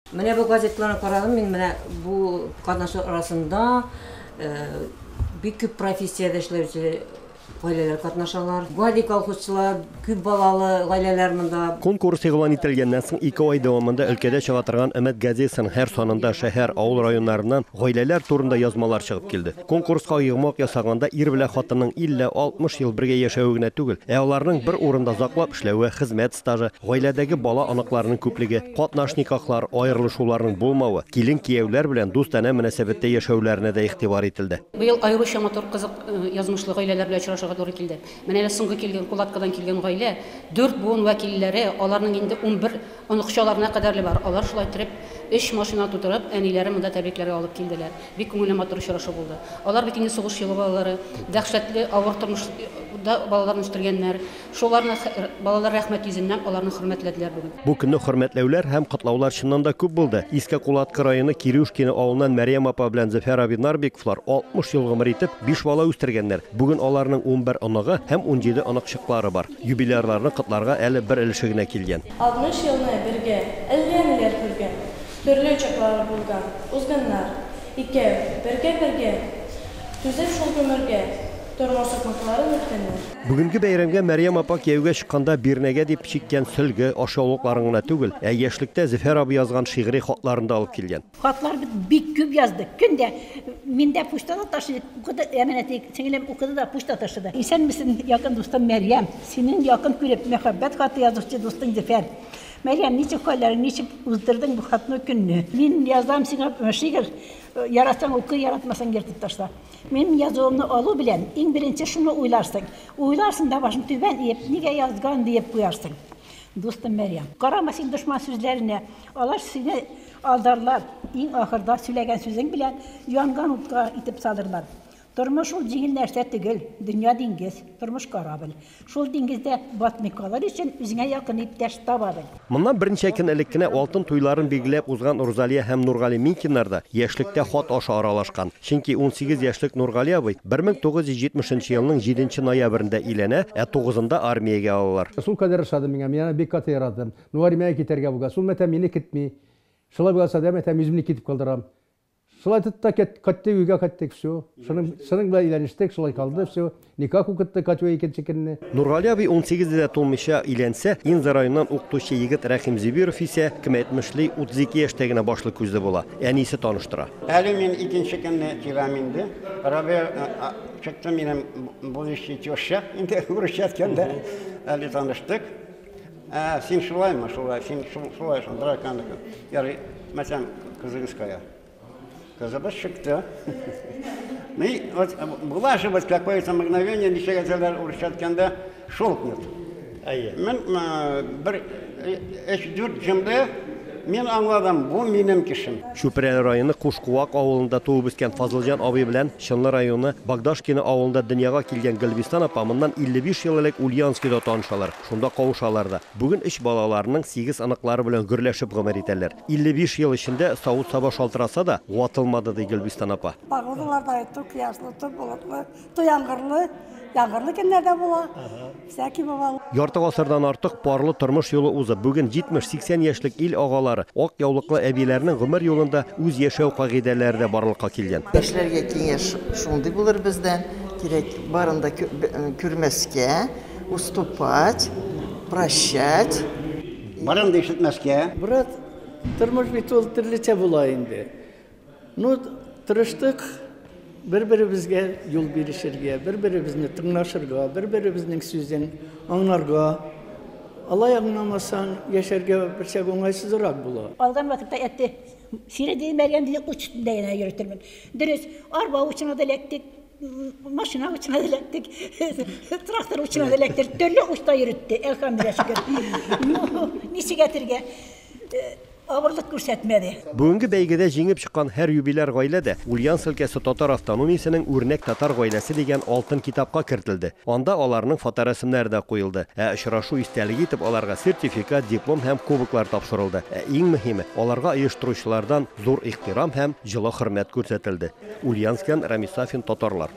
Менә бу газетларны карадым мин, менә бу катнашу арасында бик күп профессиядә эшләүче гаиләләр катнашалар. Гади колхозчылар, күп балалы гаиләләр монда. Конкурс игълан ителгәннән соң 2 ай дәвамында өлкәдә чыга торган Өмет газетасының һәр санында шәһәр, авыл районнарыннан гаиләләр турында язмалар чыгып килде. Конкурска йыгмак ясаганда ир белән хатынның 50-60 ел бергә яшәүе генә түгел, аларның бер урында заклап эшләве, хезмәт стажы, гаиләдәге бала аныкларының күплеге, катнаш никахлар, аерылышуларның булмавы, килен кияүләр белән дустана мөнәсәбәттә яшәүләренә дә игътибар ителде. Быел аеруча матур кызык язмышлы гаиләләр белән очрашырга туры килде. Менә соңгы килгән Кулаткадан килгән гаилә 4 буын вәкилләре, аларның инде 11 оныкчаларына кадәрле бар. Алар шулай итеп 3 машина тутырып, әниләре монда тәбрикләргә алып килделәр. Бик күңелле матур очрашу булды. Алар бит инде сугыш елы балалары, дәһшәтле авыр тормышда балаларны үстергәннәр. Шуларны балалар рәхмәт йөзеннән аларны хөрмәтләделәр бүген. Бу көнне хөрмәтләүләр һәм котлаулар чыннан да күп булды. Иске Кулатка районы Кирюшкино авылыннан Мәрьям апа белән Зөфәр абый Нарбековлар 60 ел гомер итеп 5 бала үстергәннәр. Бүген аларның 11 оныгы һәм 17 оныкчыклары бар. Юбилейларны котларга әле бер өлеше генә килгән. 60 елны бергә әлләнеләр күргән. Төрле чаклары булган. Узганнар икәү бергә түзеп шул гомергә тормышсызлыкларын үткәннәр. Бүгенге бәйрәмгә Мәрьям апа кияүгә чыкканда бирнәгә дип чиккән сөлге, ашъяулыкларын гына түгел, яшьлектә Зөфәр абый язган шигъри хатларын да алып килгән. Хатлар бик күп язды. Көндә миндә почтада ташыдык. Укыды, әманәте сеңлем укыды да почта ташыды. Исән мисен, якын дустым Мәрьям? Синең якын күреп мәхәббәт хаты язучы дустың Зөфәр. Мәрьям, ничек хәлләрең, ничек уздырдың бу хатны көнне? Мин язам сиңа шигырь, яратсаң укы, яратмасаң ертеп ташла. Мен язуымны алу белән иң беренче шуны уйларсың. Уйларсың да башың түбән иеп, нигә язган диеп куярсың. Дустым Мәрьям, карама син дошман сүзләренә, алар сине алдарлар. Иң ахырда сөйләгән сүзең белән янган утка итеп салырлар. Тормыш ул җиңел нәрсә түгел, дөнья диңгез, тормыш корабль. Шул диңгездә батмый калыр өчен үзеңә якын иптәш таба бел. Моннан берничә көн элек кенә алтын туйларын билгеләп узган Урзалия һәм Нургали Минкиннар да яшьлектә хат аша аралашкан. Чөнки 18 яшьлек Нургали абый 1970 елның 7 ноябрендә иләнә, 9-ында армиягә алалар. Шул кадәр ошады миңа, мен бик каты яратам. Нургалия китәргә буга, шул мәтә мине китми. Шулай булса да мәтә үземне китеп калдырам. Шулай тутта катты үйгә каттык все. Шуның белән иләнештек, шулай калды все. Никак укытты катве икенче көнне. Нургали абый 18-дә тулмыйча иләнсә, Инза районыннан укытучы егет Рәхим Зибиров исә кем әйтмешли 32 яшьтә генә башлы күзле була. Әнисе таныштыра. Әле мин икенче көнне киләм инде. Арабия чыкты минем будущий теща. Инде күрешәткәндә әле таныштык. Син шулаймы, шулай, син шулай драканлык. Ярый, мәсәлән, Кызылская. Казабас шыкты. Ну и вот была же вот какое-то мгновение, ничего уршатканда шолкнет. Мен bir 3-4 cümle men аңладым, бу минем кишем. Шүпрәле районы Кушкуак авылында туып үскән Фазылҗан абый белән Чынлы районы Багдашкино авылында дөньяга килгән Гөлбистан апа моннан 55 ел элек Ульяновскида танышалар. Шунда кавышалар да. Бүген 3 балаларының 8 аныклары белән гөрләшеп гомер итәләр. 55 ел эчендә савыт-саба шалтыраса да ватылмады ди Гөлбистан апа. Багылар да яшьле, булыклы, яңгырлы. Яңгырлы көннәрдә була. Всякий бывал. Ярты гасырдан артык парлы тормыш юлы узып, бүген 70-80 яшьлек ил агалары ак яулыклы әбиләрнең гомер юлында үз яшәү кагыйдәләре дә барлыкка килгән. Яшьләргә киңәш шундый булыр бездән, кирәк барында күрмәскә, уступать, прощать. Барында ишетмәскә. Брат, тормыш бит ул төрлечә була инде. Ну, тырыштык. Bir-biribizге yol birişirge, bir-biribizне тыңлашырга, bir-biribizнең сүзен аңларга. Алай аңламасаң, яшәргә берчә уңайсызрак була. Алган вакытта әтте, сиреде Мәрьям дине учтында яна йөртелмен. Дөрес, арба учына да эләктек, машина учына да эләктек, трактор учына да эләктек, төрле учта йөртте, әлхәмдүлилlah. Ну, ничек әтергә? Авырлык күрсәтмәде. Бүгенге бәйгедә җиңеп чыккан һәр юбиляр гаиләдә Ульяновск өлкәсе татар автономиясенең үрнәк татар гаиләсе дигән алтын китапка кертелде. Анда аларның фоторәсемнәре дә куелды. Очрашу истәлеге итеп аларга сертификат, диплом һәм кубоклар тапшырылды. Иң мөһиме, аларга оештыручылардан зур ихтирам һәм җылы хөрмәт күрсәтелде. Ульяновскдан Рамис Сафин, татарлар.